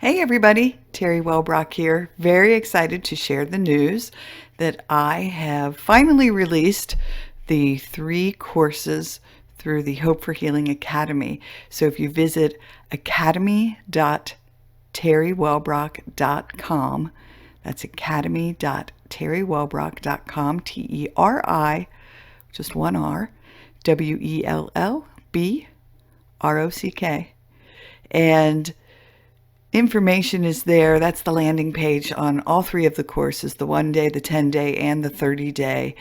Hey everybody, Teri Wellbrock here. Very excited to share the news that I have finally released the 3 courses through the Hope for Healing Academy. So if you visit academy.teriwellbrock.com, that's academy.teriwellbrock.com, Teri, just one R, Wellbrock. And information is there. That's the landing page on all 3 of the courses, the 1 day, the 10-day, and the 30-day.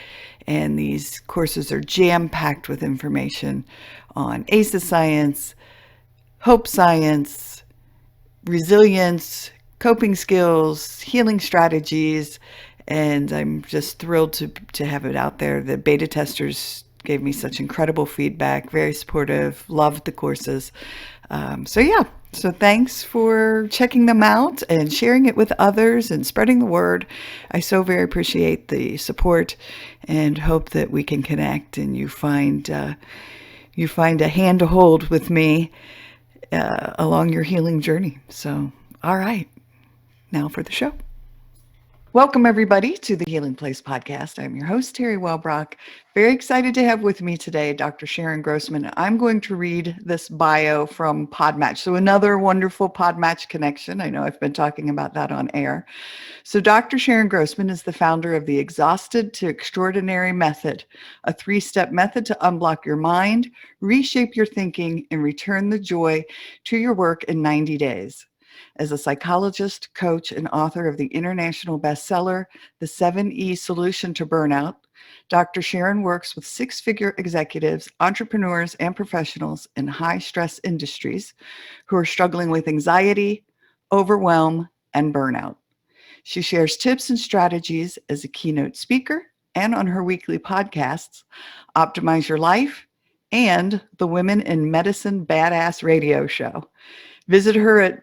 And these courses are jam-packed with information on ACEs science, hope science, resilience, coping skills, healing strategies. And I'm just thrilled to have it out there. The beta testers gave me such incredible feedback, very supportive, loved the courses. So thanks for checking them out and sharing it with others and spreading the word. I so very appreciate the support and hope that we can connect and you find a hand to hold with me along your healing journey. So, all right, now for the show. Welcome, everybody, to the Healing Place podcast. I'm your host, Teri Wellbrock. Very excited to have with me today Dr. Sharon Grossman. I'm going to read this bio from Podmatch. So another wonderful Podmatch connection. I know I've been talking about that on air. So Dr. Sharon Grossman is the founder of the Exhausted to Extraordinary Method, a 3-step method to unblock your mind, reshape your thinking, and return the joy to your work in 90 days. As a psychologist, coach, and author of the international bestseller, The 7E Solution to Burnout, Dr. Sharon works with 6-figure executives, entrepreneurs, and professionals in high-stress industries who are struggling with anxiety, overwhelm, and burnout. She shares tips and strategies as a keynote speaker and on her weekly podcasts, Optimize Your Life and the Women in Medicine Badass Radioshow. Visit her at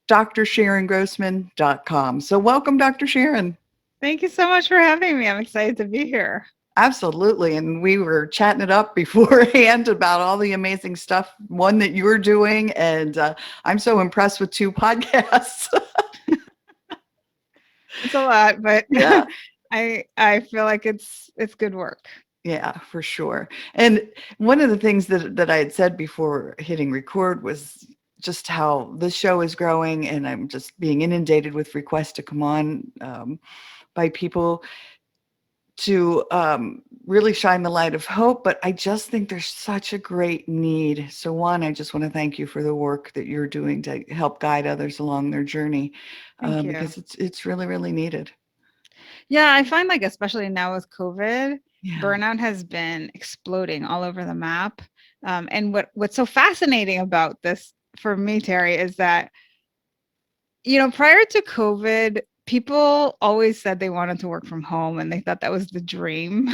drsharongrossman.com. So welcome, Dr. Sharon. Thank you so much for having me. I'm excited to be here. Absolutely. And we were chatting it up beforehand about all the amazing stuff, one that you're doing. And I'm so impressed with 2 podcasts. It's a lot, but Yeah. I feel like it's good work. Yeah, for sure. And one of the things that I had said before hitting record was just how this show is growing, and I'm just being inundated with requests to come on by people to really shine the light of hope. But I just think there's such a great need. So one, I just want to thank you for the work that you're doing to help guide others along their journey Thank you. because it's really, really needed. Yeah, I find like especially now with COVID, Yeah. burnout has been exploding all over the map. And what's so fascinating about this for me, Terry, is that prior to COVID, people always said they wanted to work from home and they thought that was the dream.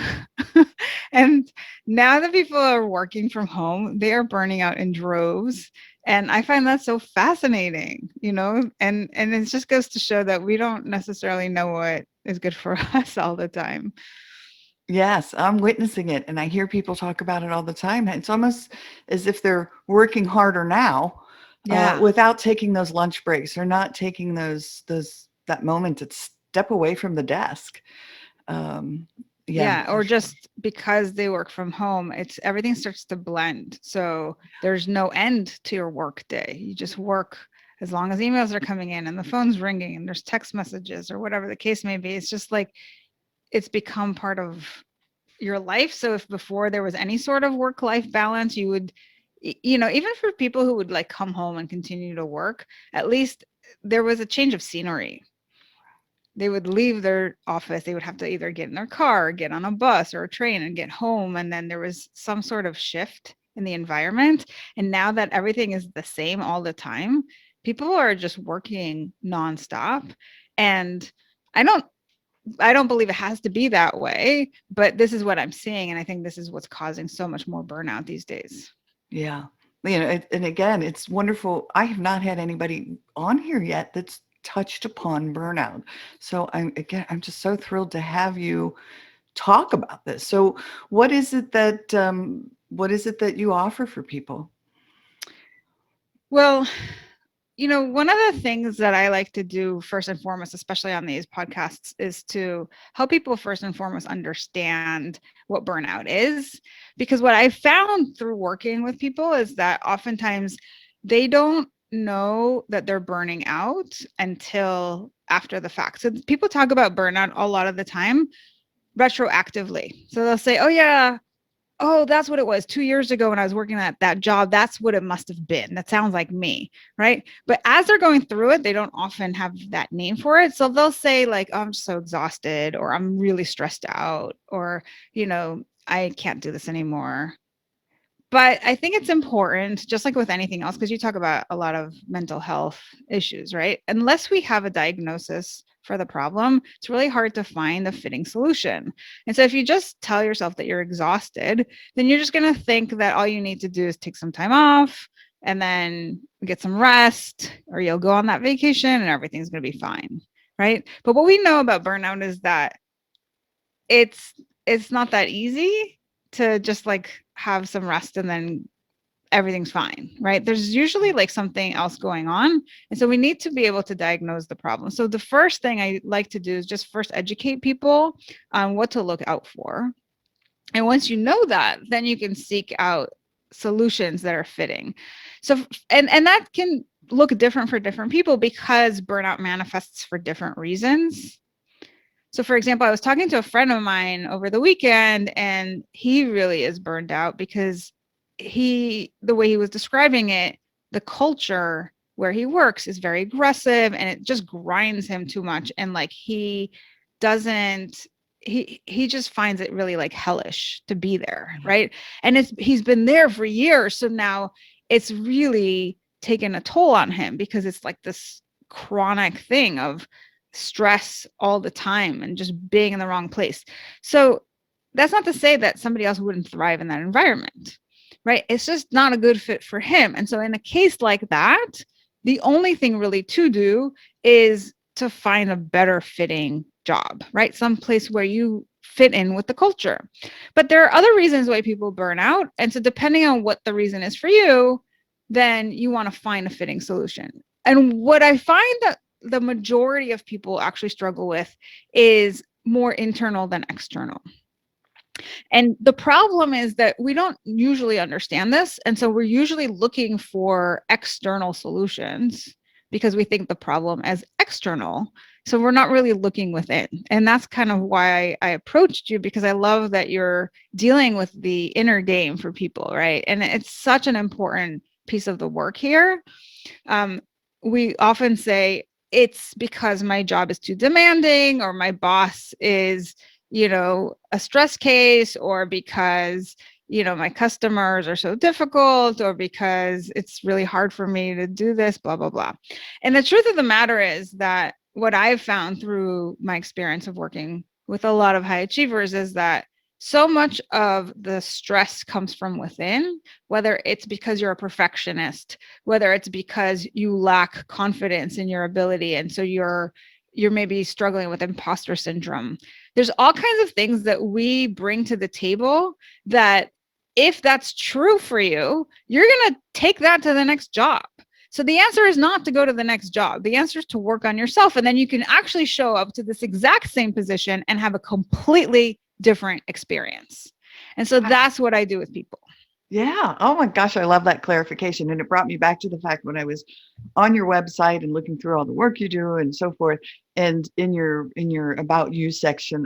And now that people are working from home, they are burning out in droves. And I find that so fascinating, and it just goes to show that we don't necessarily know what is good for us all the time. Yes, I'm witnessing it, and I hear people talk about it all the time. It's almost as if they're working harder now, Yeah. without taking those lunch breaks or not taking those that moment to step away from the desk. Um, yeah, Yeah, for or sure. just because they work from home, it's everything starts to blend. So there's no end to your work day. You just work as long as emails are coming in and the phone's ringing and there's text messages or whatever the case may be. It's just like it's become part of your life. So if before there was any sort of work-life balance, you would, even for people who would like come home and continue to work, at least there was a change of scenery. They would leave their office, they would have to either get in their car, get on a bus or a train and get home. And then there was some sort of shift in the environment. And now that everything is the same all the time, people are just working nonstop. And I don't I don't believe it has to be that way, but this is what I'm seeing. And I think this is what's causing so much more burnout these days. Yeah. And again, it's wonderful. I have not had anybody on here yet that's touched upon burnout. So I'm just so thrilled to have you talk about this. So what is it that you offer for people? Well, one of the things that I like to do first and foremost, especially on these podcasts, is to help people first and foremost understand what burnout is. Because what I found through working with people is that oftentimes they don't know that they're burning out until after the fact. So people talk about burnout a lot of the time retroactively. So they'll say, oh, yeah, oh, that's what it was 2 years ago when I was working at that job. That's what it must have been. That sounds like me. Right. But as they're going through it, they don't often have that name for it. So they'll say, like, oh, I'm so exhausted, or I'm really stressed out, or, I can't do this anymore. But I think it's important, just like with anything else, because you talk about a lot of mental health issues, right? Unless we have a diagnosis for the problem, it's really hard to find a fitting solution. And so if you just tell yourself that you're exhausted, then you're just going to think that all you need to do is take some time off and then get some rest, or you'll go on that vacation and everything's going to be fine, right? But what we know about burnout is that it's it's not that easy to just like have some rest and then everything's fine, right? There's usually like something else going on. And so we need to be able to diagnose the problem. So the first thing I like to do is just first educate people on what to look out for. And once you know that, then you can seek out solutions that are fitting. So and that can look different for different people because burnout manifests for different reasons. So, for example, I was talking to a friend of mine over the weekend, and he really is burned out because the way he was describing it, the culture where he works is very aggressive and it just grinds him too much. And like doesn't, he just finds it really like hellish to be there. Right. And he's been there for years. So now it's really taken a toll on him because it's like this chronic thing of stress all the time and just being in the wrong place. So that's not to say that somebody else wouldn't thrive in that environment, right? It's just not a good fit for him. And so in a case like that, the only thing really to do is to find a better fitting job, right? Some place where you fit in with the culture. But there are other reasons why people burn out. And so depending on what the reason is for you, then you want to find a fitting solution. And what I find that the majority of people actually struggle with is more internal than external. And the problem is that we don't usually understand this. And so we're usually looking for external solutions because we think the problem as external. So we're not really looking within. And that's kind of why I approached you, because I love that you're dealing with the inner game for people, right? And it's such an important piece of the work here. We often say it's because my job is too demanding, or my boss is, a stress case, or because, my customers are so difficult, or because it's really hard for me to do this, blah, blah, blah. And the truth of the matter is that what I've found through my experience of working with a lot of high achievers is that so much of the stress comes from within, whether it's because you're a perfectionist, whether it's because you lack confidence in your ability. And so you're maybe struggling with imposter syndrome. There's all kinds of things that we bring to the table that if that's true for you, you're going to take that to the next job. So the answer is not to go to the next job. The answer is to work on yourself. And then you can actually show up to this exact same position and have a completely different experience. And so that's what I do with people. Yeah. Oh my gosh, I love that clarification. And it brought me back to the fact when I was on your website and looking through all the work you do and so forth. And in your about you section,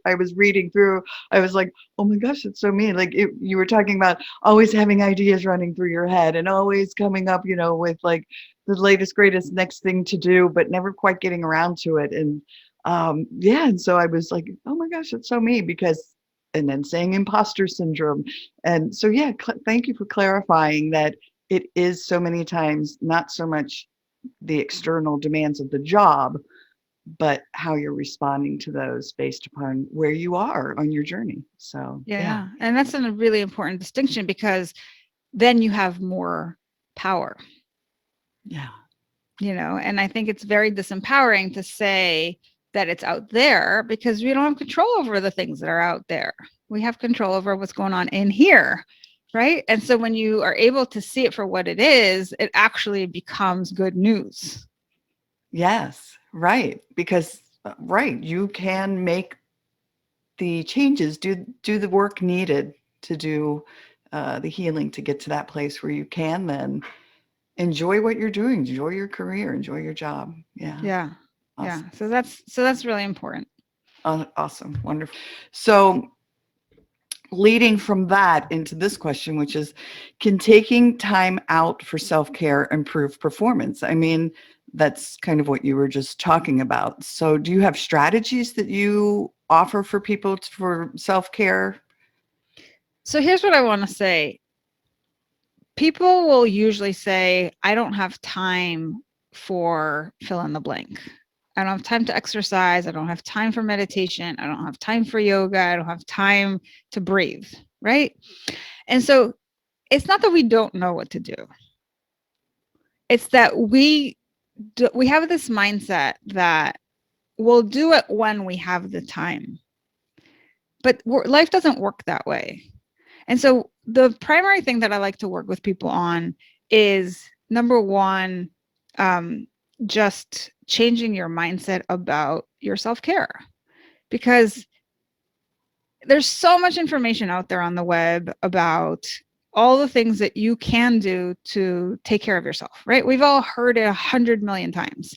I was reading through, I was like, oh my gosh, it's so me. Like you were talking about always having ideas running through your head and always coming up, with like the latest, greatest next thing to do, but never quite getting around to it. And and so I was like, oh my gosh, it's so me, because and then saying imposter syndrome. And so, thank you for clarifying that it is so many times not so much the external demands of the job, but how you're responding to those based upon where you are on your journey. So, yeah. And that's a really important distinction, because then you have more power. Yeah. And I think it's very disempowering to say that it's out there, because we don't have control over the things that are out there. We have control over what's going on in here, right? And so when you are able to see it for what it is, it actually becomes good news. Yes, right. Because, right, you can make the changes, do the work needed to do the healing to get to that place where you can then enjoy what you're doing, enjoy your career, enjoy your job. Yeah. Yeah. Yeah. Awesome. So that's really important. Awesome. Wonderful. So, leading from that into this question, which is, can taking time out for self care improve performance? I mean, that's kind of what you were just talking about. So, do you have strategies that you offer for people for self care? So here's what I want to say. People will usually say, I don't have time for fill in the blank. I don't have time to exercise. I don't have time for meditation. I don't have time for yoga. I don't have time to breathe. Right. And so it's not that we don't know what to do. It's that we have this mindset that we'll do it when we have the time. But life doesn't work that way. And so the primary thing that I like to work with people on is number one, just changing your mindset about your self-care, because there's so much information out there on the web about all the things that you can do to take care of yourself, right? We've all heard it 100 million times,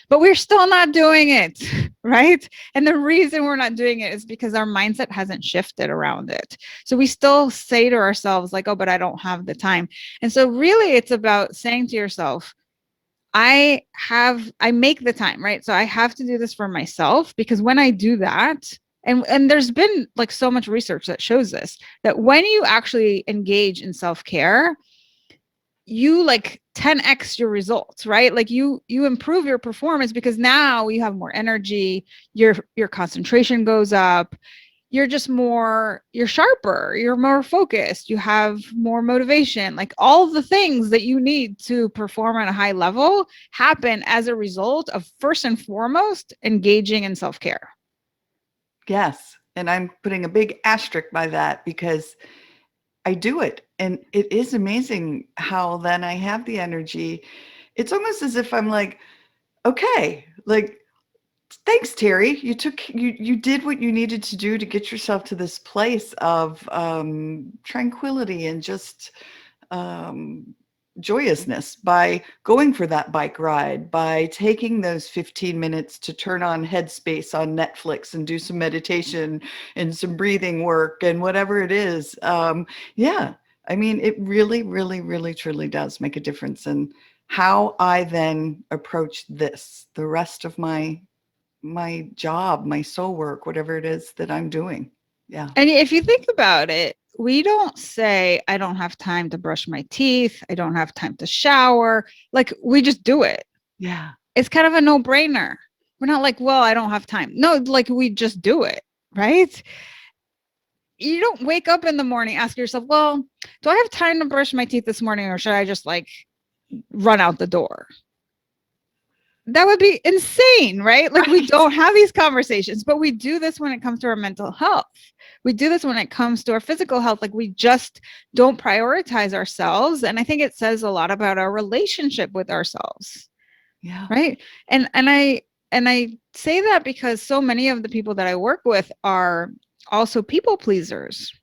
but we're still not doing it, right? And the reason we're not doing it is because our mindset hasn't shifted around it. So we still say to ourselves, like, oh, but I don't have the time. And so really it's about saying to yourself, I make the time, right? So I have to do this for myself, because when I do that, and there's been like so much research that shows this, that when you actually engage in self-care, you like 10x your results, right? Like you improve your performance, because now you have more energy, your concentration goes up, you're sharper, you're more focused, you have more motivation. Like all the things that you need to perform at a high level happen as a result of, first and foremost, engaging in self-care. Yes. And I'm putting a big asterisk by that because I do it. And it is amazing how then I have the energy. It's almost as if I'm like, okay, like, thanks, Teri. You did what you needed to do to get yourself to this place of tranquility and just um, joyousness by going for that bike ride, by taking those 15 minutes to turn on Headspace on Netflix and do some meditation and some breathing work and whatever it is. Yeah, I mean, it really, really, really, truly does make a difference in how I then approach the rest of my job, my soul work, whatever it is that I'm doing. Yeah. And if you think about it, we don't say, I don't have time to brush my teeth, I don't have time to shower. Like we just do it. Yeah. It's kind of a no-brainer. We're not like, well, I don't have time. No, like we just do it, right? You don't wake up in the morning, ask yourself, well, do I have time to brush my teeth this morning, or should I just like run out the door? That would be insane, right? Like we don't have these conversations, but we do this when it comes to our mental health. We do this when it comes to our physical health. Like we just don't prioritize ourselves. And I think it says a lot about our relationship with ourselves. Yeah. Right. And I say that because so many of the people that I work with are also people pleasers.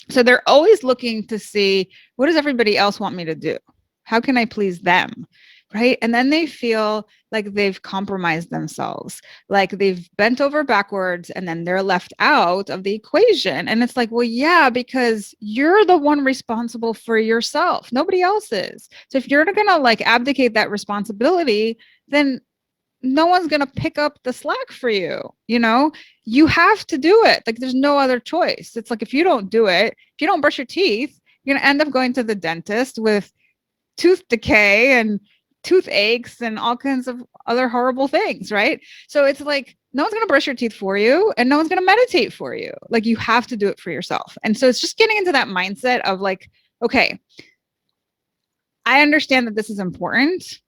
So they're always looking to see, what does everybody else want me to do? How can I please them? Right. And then they feel like they've compromised themselves, like they've bent over backwards, and then they're left out of the equation. And it's like, well, yeah, because you're the one responsible for yourself. Nobody else is. So if you're going to like abdicate that responsibility, then no one's going to pick up the slack for you. You have to do it. Like there's no other choice. It's like, if you don't do it, if you don't brush your teeth, you're going to end up going to the dentist with tooth decay and toothaches and all kinds of other horrible things, right? So it's like, no one's going to brush your teeth for you, and no one's going to meditate for you. Like you have to do it for yourself. And so it's just getting into that mindset of like, okay, I understand that this is important.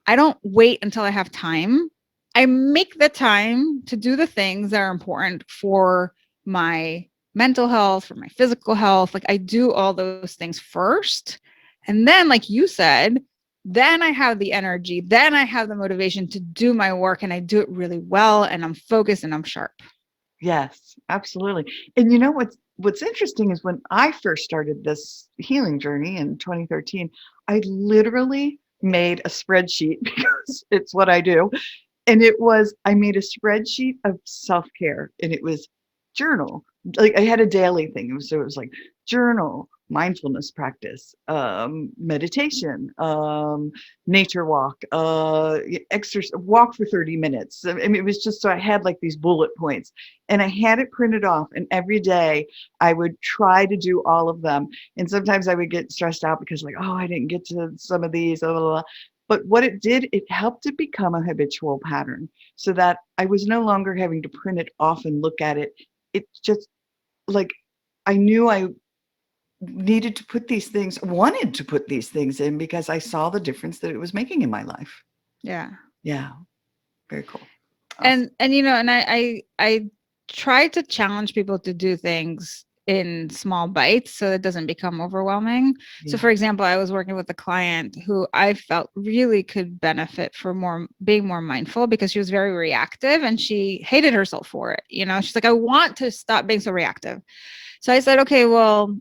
I don't wait until I have time. I make the time to do the things that are important for my mental health, for my physical health. Like I do all those things first. And then, like you said, then I have the energy, then I have the motivation to do my work, and I do it really well, and I'm focused and I'm sharp. Yes, absolutely. And you know what's interesting is when I first started this healing journey in 2013, I literally made a spreadsheet because it's what I do. And I made a spreadsheet of self-care, and it was journal. Like I had a daily thing. So it was like journal, mindfulness practice, meditation, nature walk, exercise, walk for 30 minutes. I mean, it was just, so I had like these bullet points, and I had it printed off, and every day I would try to do all of them. And sometimes I would get stressed out because like, oh, I didn't get to some of these, blah, blah, blah. But what it did, it helped it become a habitual pattern so that I was no longer having to print it off and look at it. It just like I knew I needed to put these things, wanted to put these things in because I saw the difference that it was making in my life. Yeah. Yeah. Very cool. Awesome. And you know, and I try to challenge people to do things in small bites so it doesn't become overwhelming. So Yeah. for example, I was working with a client who I felt really could benefit for being more mindful, because she was very reactive and she hated herself for it. You know, she's like, I want to stop being so reactive. So I said, okay, well,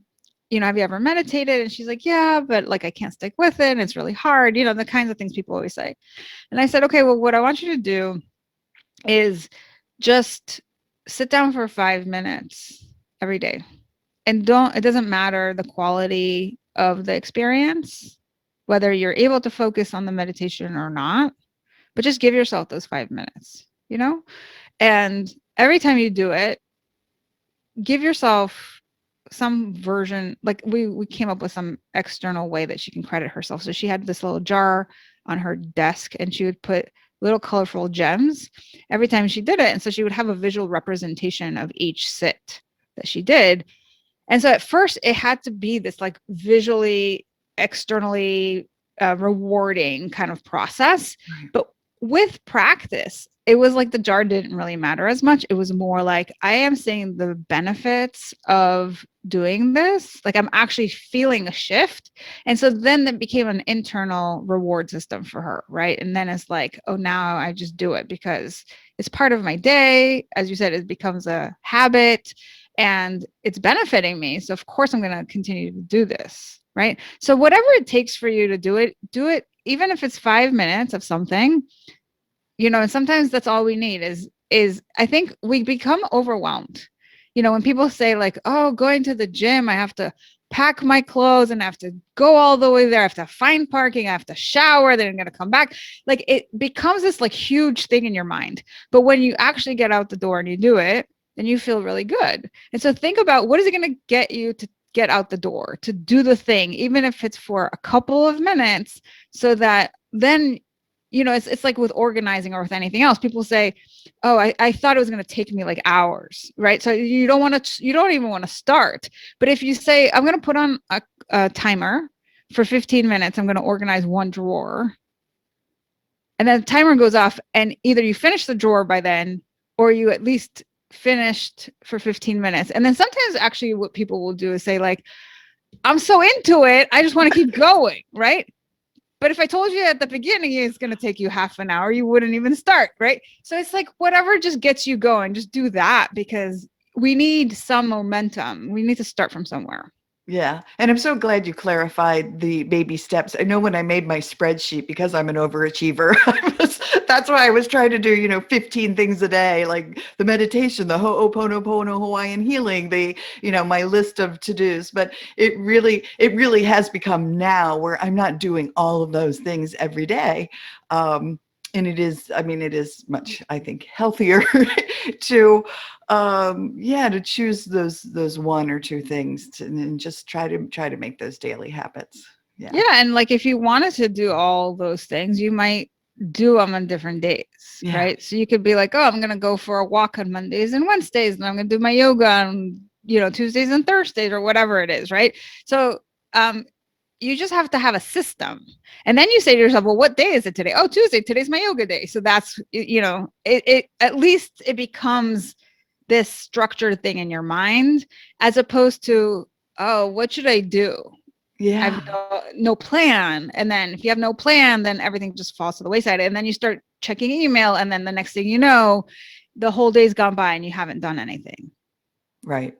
you know, have you ever meditated? And she's like, yeah, but like I can't stick with it. And it's really hard. You know, the kinds of things people always say. And I said, okay, well, what I want you to do is just sit down for 5 minutes every day, and it doesn't matter the quality of the experience, whether you're able to focus on the meditation or not, but just give yourself those 5 minutes, you know? And every time you do it, give yourself some version, like we came up with some external way that she can credit herself. So she had this little jar on her desk, and she would put little colorful gems every time she did it. And so she would have a visual representation of each sit that she did. And so at first it had to be this like visually, externally rewarding kind of process. Right. But with practice, it was like the jar didn't really matter as much. It was more like, I am seeing the benefits of doing this. Like I'm actually feeling a shift. And so then it became an internal reward system for her. Right. And then it's like, oh, now I just do it because it's part of my day. As you said, it becomes a habit and it's benefiting me. So of course I'm going to continue to do this. Right. So whatever it takes for you to do it, even if it's 5 minutes of something, you know, and sometimes that's all we need is I think we become overwhelmed. You know, when people say like, oh, going to the gym, I have to pack my clothes and I have to go all the way there. I have to find parking. I have to shower. Then I'm going to come back. Like it becomes this like huge thing in your mind. But when you actually get out the door and you do it, then you feel really good. And so think about, what is it going to get you to get out the door, to do the thing, even if it's for a couple of minutes, so that then, you know, it's like with organizing or with anything else. People say, oh, I thought it was going to take me like hours, right? So you don't even want to start. But if you say, I'm going to put on a timer for 15 minutes, I'm going to organize one drawer, and then the timer goes off, and either you finish the drawer by then, or you at least finished for 15 minutes. And then sometimes actually what people will do is say like, I'm so into it, I just want to keep going, right? But if I told you at the beginning it's going to take you half an hour, you wouldn't even start, right? So it's like whatever just gets you going, just do that, because we need some momentum. We need to start from somewhere. Yeah. And I'm so glad you clarified the baby steps. I know when I made my spreadsheet, because I'm an overachiever, that's why I was trying to do, 15 things a day, like the meditation, the Ho'oponopono Hawaiian healing, my list of to-dos. But it really has become now where I'm not doing all of those things every day. And it is much, I think, healthier to, to choose those one or two things and just try to make those daily habits. Yeah. Yeah. And like, if you wanted to do all those things, you might do them on different days, Yeah. right? So you could be like, oh, I'm going to go for a walk on Mondays and Wednesdays, and I'm going to do my yoga on, Tuesdays and Thursdays, or whatever it is. Right. So, you just have to have a system. And then you say to yourself, well, what day is it today? Oh, Tuesday, today's my yoga day. So that's, it at least it becomes this structured thing in your mind, as opposed to, oh, what should I do? I have Yeah. no plan. And then if you have no plan, then everything just falls to the wayside. And then you start checking email. And then the next thing you know, the whole day's gone by and you haven't done anything. Right.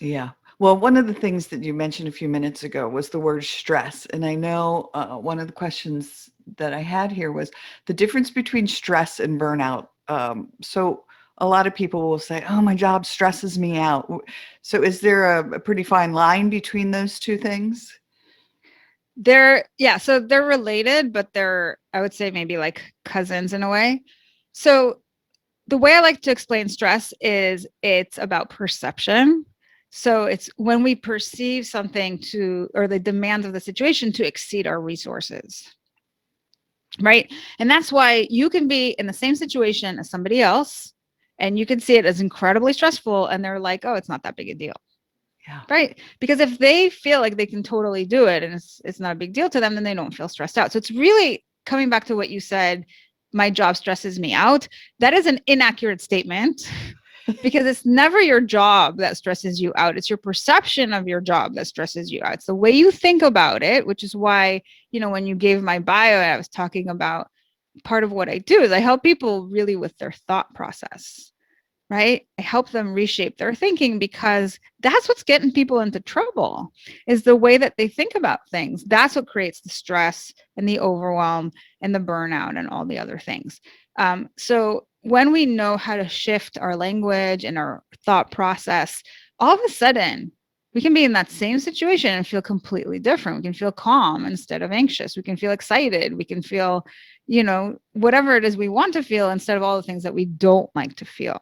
Yeah. Well, one of the things that you mentioned a few minutes ago was the word stress. And I know one of the questions that I had here was the difference between stress and burnout. So a lot of people will say, oh, my job stresses me out. So is there a pretty fine line between those two things? So they're related, but they're, I would say, maybe like cousins in a way. So the way I like to explain stress is it's about perception. So it's when we perceive something to, or the demands of the situation to exceed our resources, right? And that's why you can be in the same situation as somebody else and you can see it as incredibly stressful and they're like, oh, it's not that big a deal. Yeah. Right. Because if they feel like they can totally do it and it's not a big deal to them, then they don't feel stressed out. So it's really coming back to what you said, my job stresses me out. That is an inaccurate statement because it's never your job that stresses you out. It's your perception of your job that stresses you out. It's the way you think about it, which is why, when you gave my bio, I was talking about part of what I do is I help people really with their thought process. Right? I help them reshape their thinking because that's what's getting people into trouble is the way that they think about things. That's what creates the stress and the overwhelm and the burnout and all the other things. So when we know how to shift our language and our thought process, all of a sudden we can be in that same situation and feel completely different. We can feel calm instead of anxious. We can feel excited. We can feel, whatever it is we want to feel instead of all the things that we don't like to feel.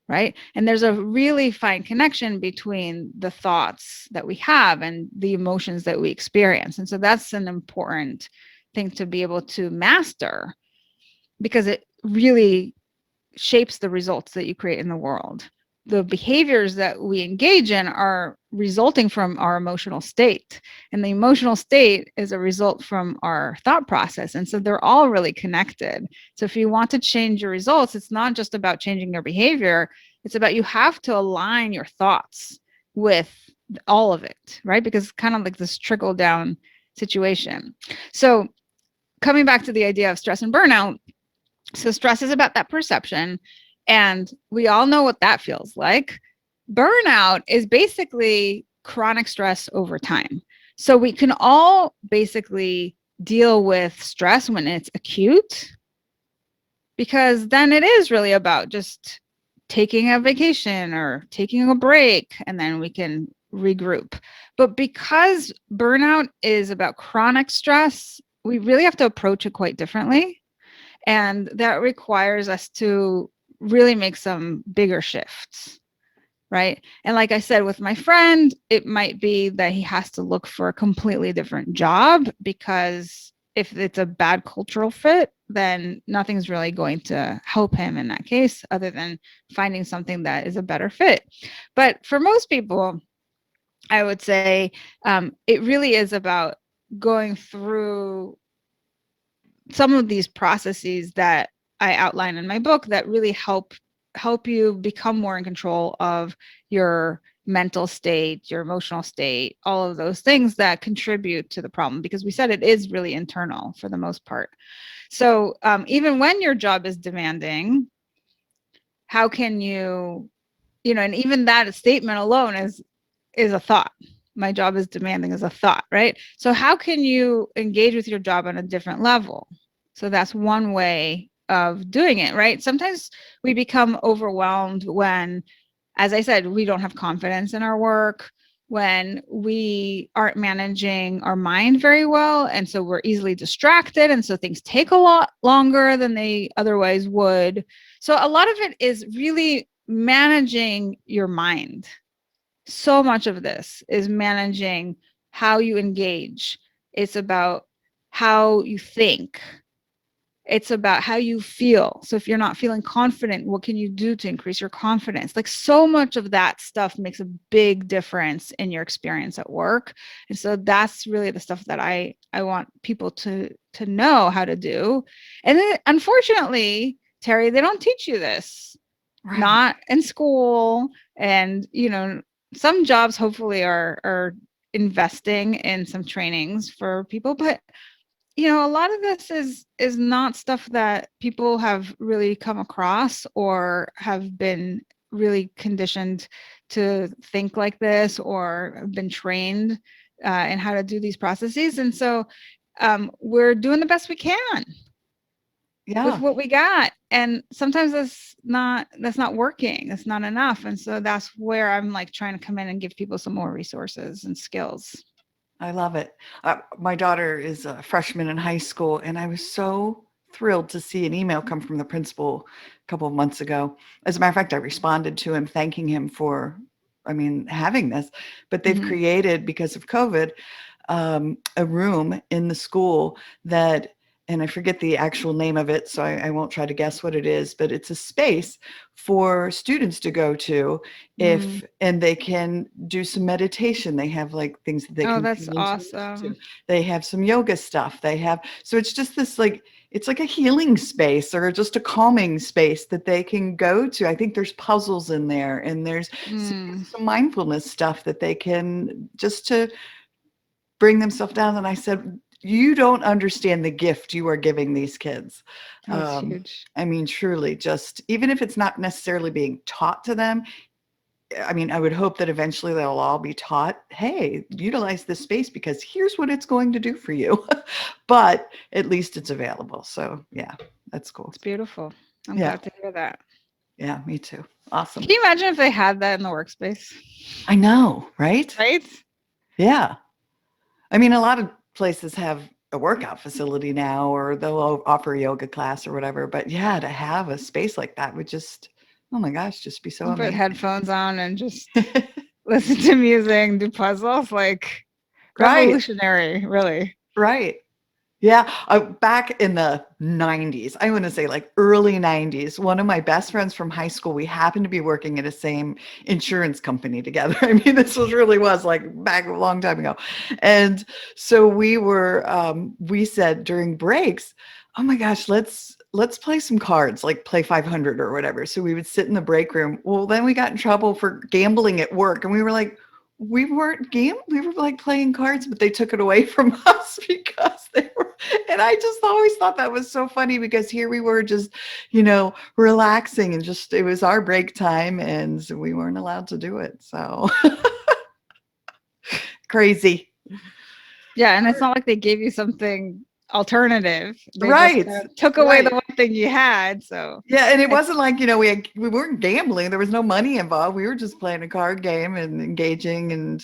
Right. And there's a really fine connection between the thoughts that we have and the emotions that we experience. And so that's an important thing to be able to master because it really shapes the results that you create in the world. The behaviors that we engage in are resulting from our emotional state. And the emotional state is a result from our thought process. And so they're all really connected. So if you want to change your results, it's not just about changing your behavior. It's about you have to align your thoughts with all of it, right? Because it's kind of like this trickle down situation. So coming back to the idea of stress and burnout, so stress is about that perception. And we all know what that feels like. Burnout is basically chronic stress over time. So we can all basically deal with stress when it's acute, because then it is really about just taking a vacation or taking a break, and then we can regroup. But because burnout is about chronic stress, we really have to approach it quite differently. And that requires us to really make some bigger shifts, right? And like I said, with my friend, it might be that he has to look for a completely different job because if it's a bad cultural fit, then nothing's really going to help him in that case, other than finding something that is a better fit. But for most people, I would say it really is about going through some of these processes that I outline in my book that really help you become more in control of your mental state, your emotional state, all of those things that contribute to the problem, because we said it is really internal for the most part. So even when your job is demanding, how can you, and even that statement alone is a thought. My job is demanding is a thought, right? So how can you engage with your job on a different level? So that's one way of doing it, right? Sometimes we become overwhelmed when, as I said, we don't have confidence in our work, when we aren't managing our mind very well. And so we're easily distracted. And so things take a lot longer than they otherwise would. So a lot of it is really managing your mind. So much of this is managing how you engage. It's about how you think. It's about how you feel. So if you're not feeling confident, what can you do to increase your confidence? Like so much of that stuff makes a big difference in your experience at work. And so that's really the stuff that I want people to know how to do. And then unfortunately, Teri, they don't teach you this. Right. not in school. And, some jobs hopefully are investing in some trainings for people, but a lot of this is not stuff that people have really come across or have been really conditioned to think like this or have been trained in how to do these processes. And so we're doing the best we can with Yeah, what we got, and sometimes that's not working, it's not enough. And so that's where I'm like trying to come in and give people some more resources and skills. I love it. My daughter is a freshman in high school, and I was so thrilled to see an email come from the principal a couple of months ago. As a matter of fact, I responded to him thanking him for, I mean, having this. But they've Hmm. created, because of COVID, a room in the school that, and I forget the actual name of it, so I won't try to guess what it is, but it's a space for students to go to Mm. and they can do some meditation. They have like things that they Oh, can that's tune into music to. awesome. They have some yoga stuff. They have, so it's just this like, it's like a healing space or just a calming space that they can go to. I think there's puzzles in there and there's Mm, some mindfulness stuff that they can just to bring themselves down. And I said, you don't understand the gift you are giving these kids. that's huge. I mean, truly, just even if it's not necessarily being taught to them, I mean, I would hope that eventually they'll all be taught, hey, utilize this space because here's what it's going to do for you. But at least it's available. So, yeah, that's cool. It's beautiful. I'm Yeah. glad to hear that. Yeah, me too. Can Awesome. you imagine if they had that in the workspace? I know, right? Right? Yeah. I mean, a lot of places have a workout facility now, or they'll offer a yoga class or whatever. But yeah, to have a space like that would just, oh my gosh, just be so Put amazing. headphones on and just listen to music, do puzzles, like Right, revolutionary, really. right. Yeah, back in the 90s, I want to say like early 90s, one of my best friends from high school, we happened to be working at the same insurance company together. I mean, this was really was like back a long time ago. And so we said during breaks, oh my gosh, let's play some cards, like play 500 or whatever. So we would sit in the break room. Well, then we got in trouble for gambling at work, and we were like, we weren't gambling, we were like playing cards, but they took it away from us because they were, and I just always thought that was so funny because here we were just, relaxing and just, it was our break time and we weren't allowed to do it. So crazy. Yeah, and it's not like they gave you something alternative. They just Right. kind of took away the Right. one thing you had. So Yeah, and it it's wasn't like, we weren't gambling. There was no money involved. We were just playing a card game and engaging and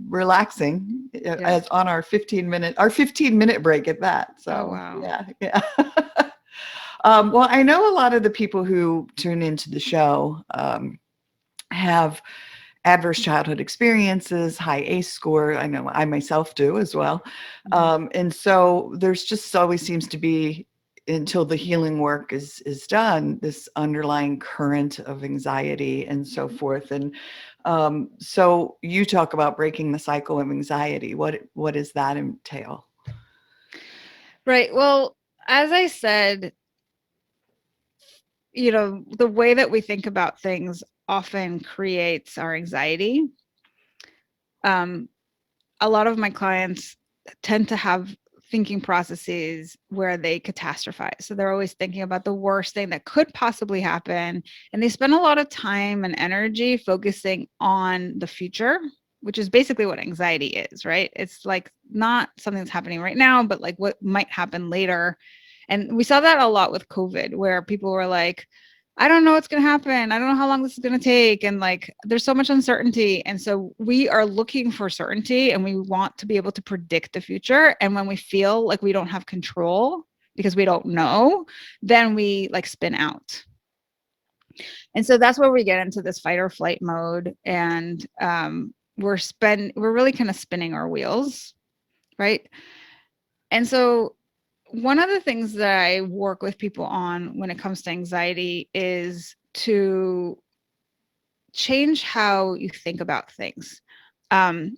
relaxing yeah. as on our 15-minute break at that. Oh So wow. yeah, yeah. Well, I know a lot of the people who tune into the show have adverse childhood experiences, high ACE score. I know I myself do as well. Mhm. And so there's just always seems to be, until the healing work is done, this underlying current of anxiety and so forth. And so you talk about breaking the cycle of anxiety. What does that entail? Right. Well, as I said, the way that we think about things often creates our anxiety. Um, a lot of my clients tend to have thinking processes where they catastrophize. So they're always thinking about the worst thing that could possibly happen. And they spend a lot of time and energy focusing on the future, which is basically what anxiety is, right? It's like not something that's happening right now, but like what might happen later. And we saw that a lot with COVID, where people were like, I don't know what's going to happen. I don't know how long this is going to take. And like, there's so much uncertainty. And so we are looking for certainty and we want to be able to predict the future. And when we feel like we don't have control because we don't know, then we like spin out. And so that's where we get into this fight or flight mode. And we're really kind of spinning our wheels, right? And so one of the things that I work with people on when it comes to anxiety is to change how you think about things. And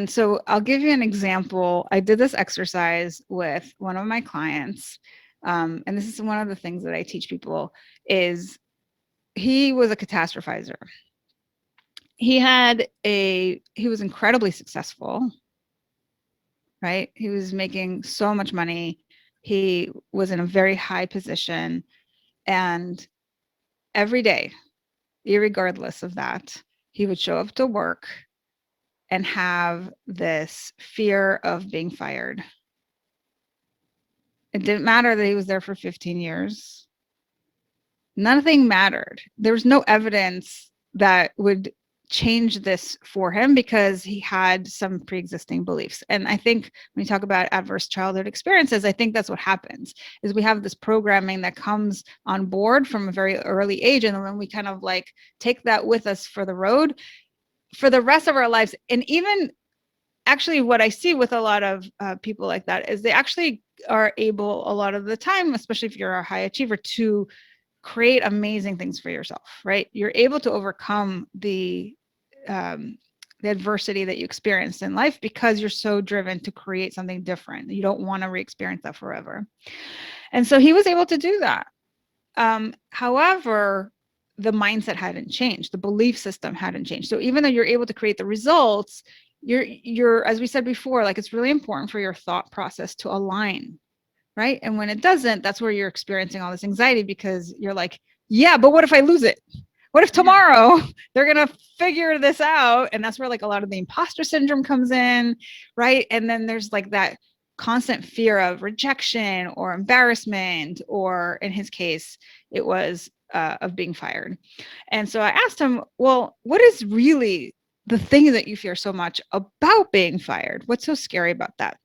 so I'll give you an example. I did this exercise with one of my clients. And this is one of the things that I teach people is he was a catastrophizer. He was incredibly successful, right? He was making so much money. He was in a very high position, and every day, irregardless of that, he would show up to work and have this fear of being fired. It didn't matter that he was there for 15 years. Nothing mattered. There was no evidence that would change this for him because he had some pre-existing beliefs. And I think when you talk about adverse childhood experiences, I think that's what happens is we have this programming that comes on board from a very early age. And then we kind of like take that with us for the road for the rest of our lives. And even actually what I see with a lot of people like that is they actually are able a lot of the time, especially if you're a high achiever, to create amazing things for yourself, right? You're able to overcome the adversity that you experienced in life because you're so driven to create something different. You don't want to re-experience that forever. And so he was able to do that. However, the mindset hadn't changed. The belief system hadn't changed. So even though you're able to create the results, you're, as we said before, like it's really important for your thought process to align, right? And when it doesn't, that's where you're experiencing all this anxiety because you're like, yeah, but what if I lose it? What if tomorrow they're going to figure this out? And that's where like a lot of the imposter syndrome comes in, right? And then there's like that constant fear of rejection or embarrassment, or in his case, it was of being fired. And so I asked him, well, what is really the thing that you fear so much about being fired? What's so scary about that?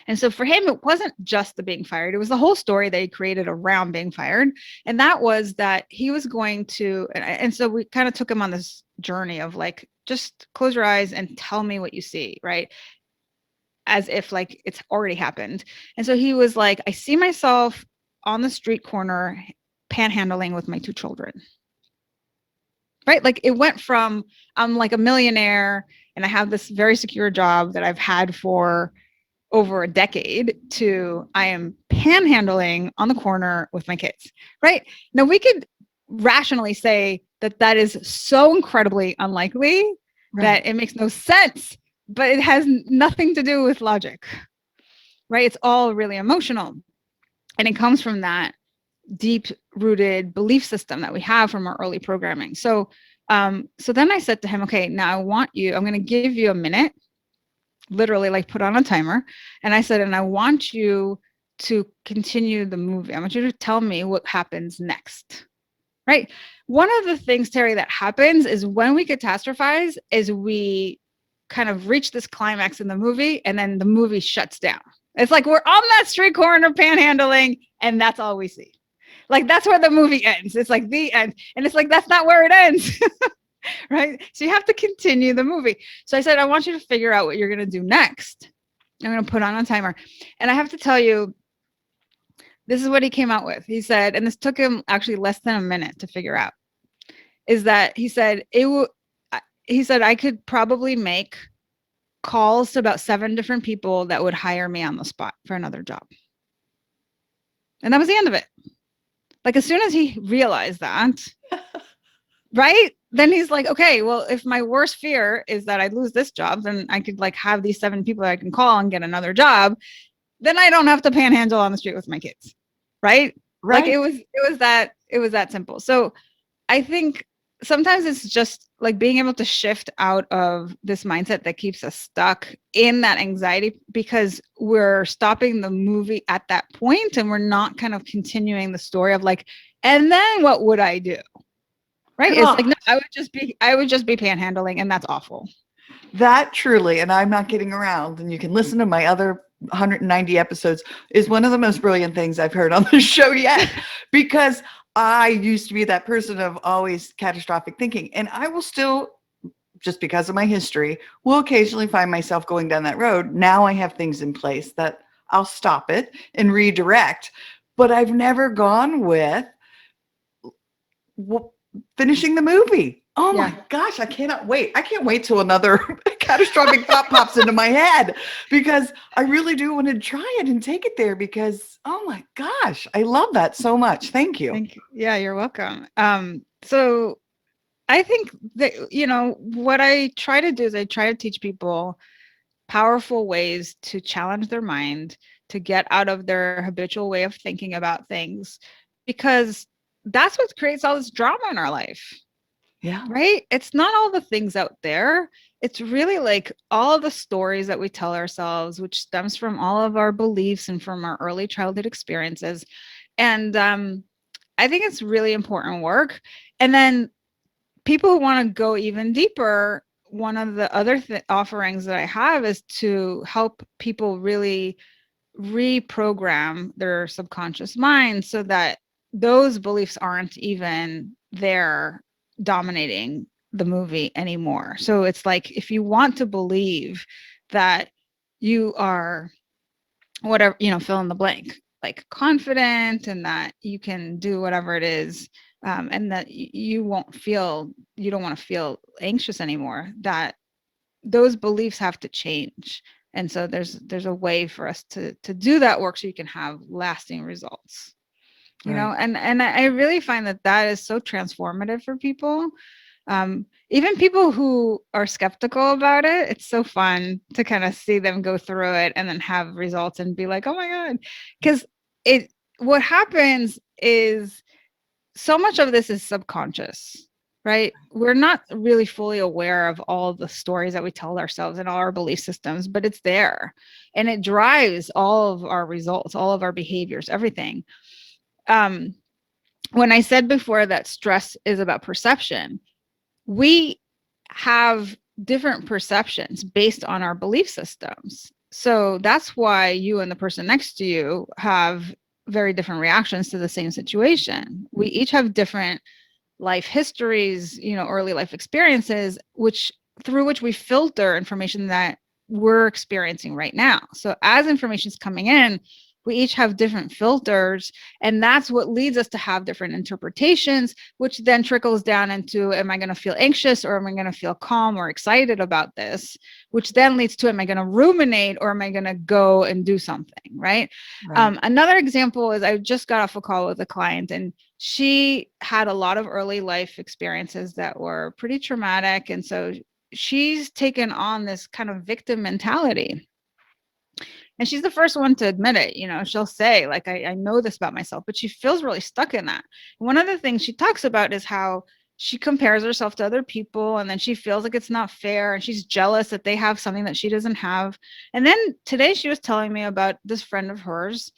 And so for him, it wasn't just the being fired. It was the whole story that he created around being fired. And that was that he was going to, and so we kind of took him on this journey of like, just close your eyes and tell me what you see, right? As if like it's already happened. And so he was like, I see myself on the street corner panhandling with my 2 children. Right? Like it went from I'm like a millionaire and I have this very secure job that I've had for over a decade to I am panhandling on the corner with my kids, right? Now we could rationally say that that is so incredibly unlikely that it makes no sense, but it has nothing to do with logic, right? It's all really emotional. And it comes from that deep rooted belief system that we have from our early programming. So then I said to him, okay, now I'm going to give you a minute, literally like put on a timer. And I said, and I want you to continue the movie. I want you to tell me what happens next, right? One of the things, Teri, that happens is when we catastrophize is we kind of reach this climax in the movie and then the movie shuts down. It's like we're on that street corner panhandling and that's all we see. Like that's where the movie ends. It's like the end. And it's like, that's not where it ends. Right? So you have to continue the movie. So I said, I want you to figure out what you're going to do next. I'm going to put on a timer. And I have to tell you, this is what he came out with. He said, and this took him actually less than a minute to figure out, is that he said, I could probably make calls to about 7 different people that would hire me on the spot for another job. And that was the end of it. Like as soon as he realized that, right? Then he's like, okay, well, if my worst fear is that I lose this job, then I could like have these 7 people I can call and get another job. Then I don't have to panhandle on the street with my kids. Right? Like it was that simple. So I think sometimes it's just like being able to shift out of this mindset that keeps us stuck in that anxiety because we're stopping the movie at that point and we're not kind of continuing the story of like, and then what would I do? Right? It's like, no, I would just be panhandling and that's awful. That truly, and I'm not kidding around, and you can listen to my other 190 episodes, is one of the most brilliant things I've heard on the show yet, because I used to be that person of always catastrophic thinking, and I will still, just because of my history, will occasionally find myself going down that road. Now I have things in place that I'll stop it and redirect, but I've never gone with finishing the movie. Oh my gosh, I cannot wait. I can't wait till another catastrophic thought pops into my head, because I really do want to try it and take it there, because, oh my gosh, I love that so much. Thank you. Thank you. Yeah, you're welcome. So I think that, what I try to do is I try to teach people powerful ways to challenge their mind, to get out of their habitual way of thinking about things, because that's what creates all this drama in our life. Yeah. Right? It's not all the things out there. It's really like all the stories that we tell ourselves, which stems from all of our beliefs and from our early childhood experiences. And I think it's really important work. And then people who want to go even deeper, one of the other offerings that I have is to help people really reprogram their subconscious mind so that those beliefs aren't even there dominating the movie anymore. So it's like, if you want to believe that you are whatever, fill in the blank, like confident, and that you can do whatever it is, and that you don't want to feel anxious anymore, that those beliefs have to change. And so there's a way for us to do that work so you can have lasting results. Right. And I really find that is so transformative for people. Even people who are skeptical about it, it's so fun to kind of see them go through it and then have results and be like, oh my God. Because what happens is, so much of this is subconscious, right? We're not really fully aware of all the stories that we tell ourselves and all our belief systems, but it's there. And it drives all of our results, all of our behaviors, everything. When I said before that stress is about perception, we have different perceptions based on our belief systems. So that's why you and the person next to you have very different reactions to the same situation. We each have different life histories, early life experiences, through which we filter information that we're experiencing right now. So as information is coming in, we each have different filters, and that's what leads us to have different interpretations, which then trickles down into, am I going to feel anxious, or am I going to feel calm or excited about this? Which then leads to, am I going to ruminate, or am I going to go and do something, right? Another example is, I just got off a call with a client, and she had a lot of early life experiences that were pretty traumatic. And so she's taken on this kind of victim mentality. And she's the first one to admit it. She'll say, like, I know this about myself, but she feels really stuck in that. One of the things she talks about is how she compares herself to other people, and then she feels like it's not fair, and she's jealous that they have something that she doesn't have. And then today she was telling me about this friend of hers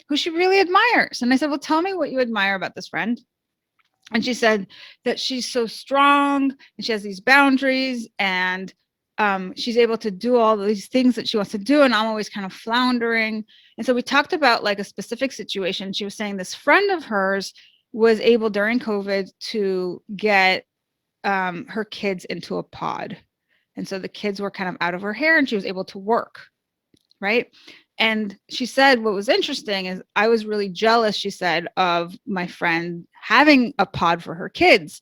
who she really admires. And I said, well, tell me what you admire about this friend. And she said that she's so strong and she has these boundaries, and she's able to do all these things that she wants to do. And I'm always kind of floundering. And so we talked about like a specific situation. She was saying this friend of hers was able during COVID to get her kids into a pod. And so the kids were kind of out of her hair, and she was able to work. Right. And she said, what was interesting is, I was really jealous, she said, of my friend having a pod for her kids.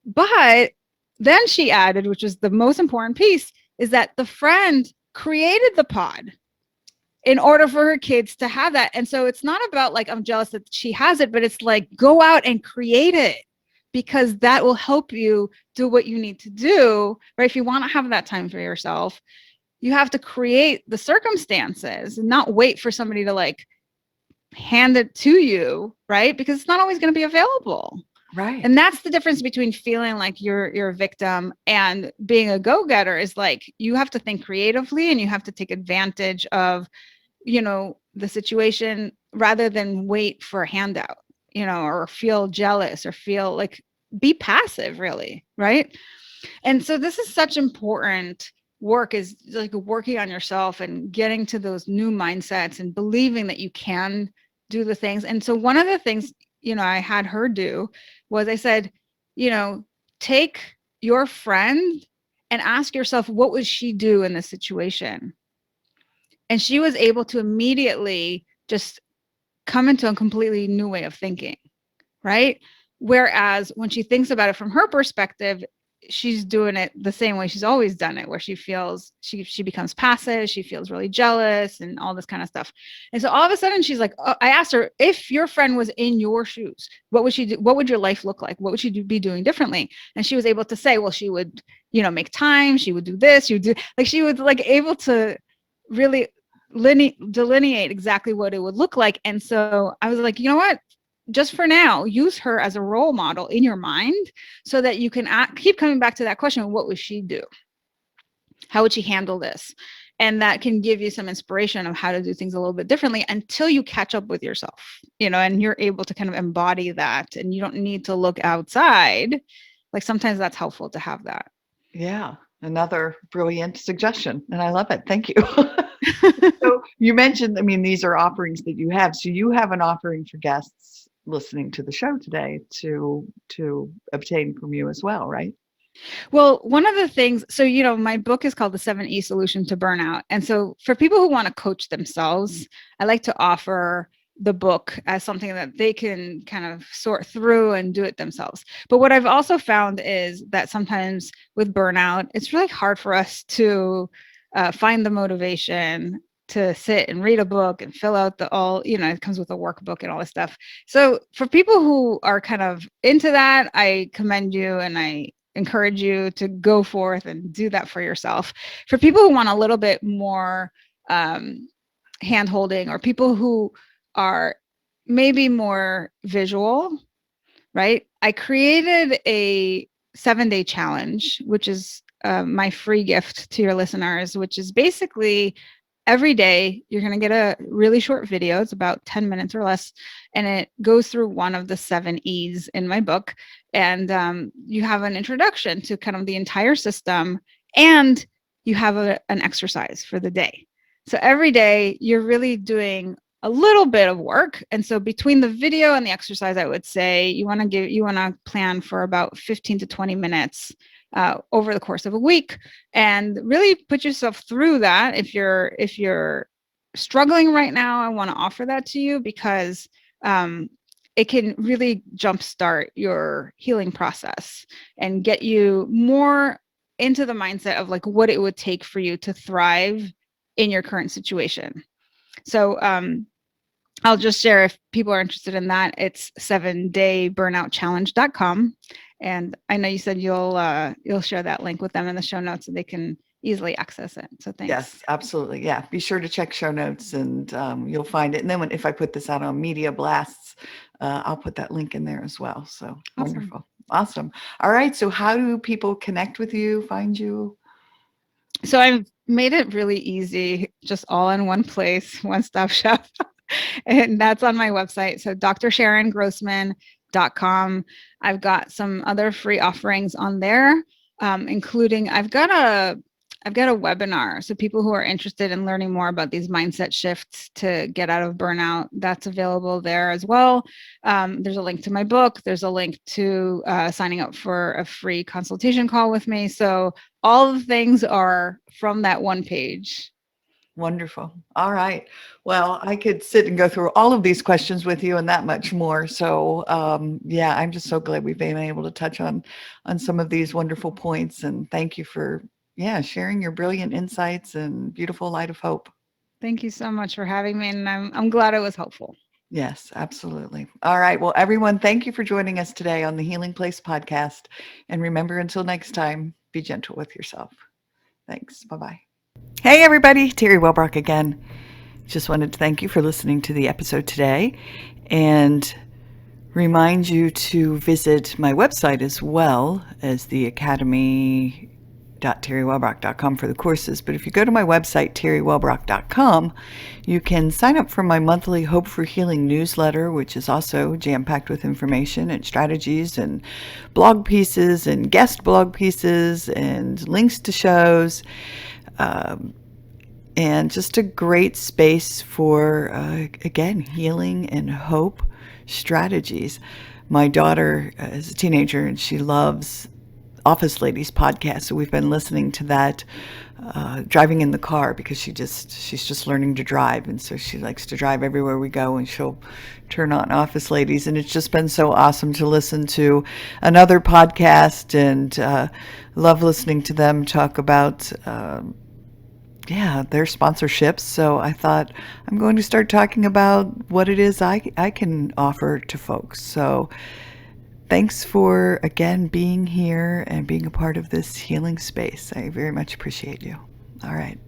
But then she added, which was the most important piece, is that the friend created the pod in order for her kids to have that. And so it's not about like, I'm jealous that she has it, but it's like, go out and create it, because that will help you do what you need to do, right? If you want to have that time for yourself, you have to create the circumstances and not wait for somebody to like hand it to you, right? Because it's not always going to be available. Right. And that's the difference between feeling like you're a victim and being a go-getter, is like, you have to think creatively, and you have to take advantage of, the situation, rather than wait for a handout, or feel jealous, or feel like, be passive, really, right? And so this is such important work, is like working on yourself and getting to those new mindsets and believing that you can do the things. And so one of the things, I had her do was, I said, take your friend and ask yourself, what would she do in this situation? And she was able to immediately just come into a completely new way of thinking, right? Whereas when she thinks about it from her perspective, she's doing it the same way she's always done it, where she feels she becomes passive, she feels really jealous and all this kind of stuff. And so all of a sudden she's like, I asked her, if your friend was in your shoes, what would she do? What would your life look like? What would she be doing differently? And she was able to say, well, she would, make time, she would do this, she would do, like, she would like able to really delineate exactly what it would look like. And so I was like, you know what? Just for now, use her as a role model in your mind so that you can keep coming back to that question. What would she do? How would she handle this? And that can give you some inspiration of how to do things a little bit differently until you catch up with yourself, and you're able to kind of embody that, and you don't need to look outside. Like, sometimes that's helpful to have that. Yeah. Another brilliant suggestion. And I love it. Thank you. So you mentioned, these are offerings that you have. So you have an offering for guests listening to the show today to obtain from you as well, right? Well, one of the things, so, my book is called The 7E Solution to Burnout. And so for people who want to coach themselves, I like to offer the book as something that they can kind of sort through and do it themselves. But what I've also found is that sometimes with burnout, it's really hard for us to find the motivation to sit and read a book and fill out it comes with a workbook and all this stuff. So for people who are kind of into that, I commend you and I encourage you to go forth and do that for yourself. For people who want a little bit more hand holding, or people who are maybe more visual, right? I created a 7-day challenge, which is my free gift to your listeners, which is basically every day you're going to get a really short video. It's about 10 minutes or less. And it goes through one of the 7 E's in my book. And you have an introduction to kind of the entire system, and you have an exercise for the day. So every day you're really doing a little bit of work. And so between the video and the exercise, I would say you want to plan for about 15 to 20 minutes over the course of a week, and really put yourself through that. If you're struggling right now, I want to offer that to you because it can really jumpstart your healing process and get you more into the mindset of like what it would take for you to thrive in your current situation. So I'll just share, if people are interested in that, it's 7dayburnouchallenge.com. And I know you said you'll share that link with them in the show notes so they can easily access it. So thanks. Yes, absolutely. Yeah. Be sure to check show notes and you'll find it. And then if I put this out on Media Blasts, I'll put that link in there as well. So awesome. Wonderful. Awesome. All right. So how do people connect with you, find you? So I've made it really easy, just all in one place, one-stop shop. And that's on my website. So drsharongrossman.com. I've got some other free offerings on there, including I've got a webinar. So people who are interested in learning more about these mindset shifts to get out of burnout, that's available there as well. There's a link to my book. There's a link to signing up for a free consultation call with me. So all the things are from that one page. Wonderful. All right. Well, I could sit and go through all of these questions with you and that much more. So yeah, I'm just so glad we've been able to touch on some of these wonderful points. And thank you for sharing your brilliant insights and beautiful light of hope. Thank you so much for having me. And I'm glad it was helpful. Yes, absolutely. All right. Well, everyone, thank you for joining us today on the Healing Place podcast. And remember, until next time, be gentle with yourself. Thanks. Bye-bye. Hey, everybody. Teri Wellbrock again. Just wanted to thank you for listening to the episode today and remind you to visit my website as well as the academy.teriwellbrock.com for the courses. But if you go to my website, teriwellbrock.com, you can sign up for my monthly Hope for Healing newsletter, which is also jam-packed with information and strategies and blog pieces and guest blog pieces and links to shows. And just a great space for, again, healing and hope strategies. My daughter is a teenager and she loves Office Ladies podcast. So we've been listening to that driving in the car, because she's just learning to drive, and so she likes to drive everywhere we go, and she'll turn on Office Ladies, and it's just been so awesome to listen to another podcast, and love listening to them talk about their sponsorships. So I thought I'm going to start talking about what it is I can offer to folks. So thanks for, again, being here and being a part of this healing space. I very much appreciate you. All right.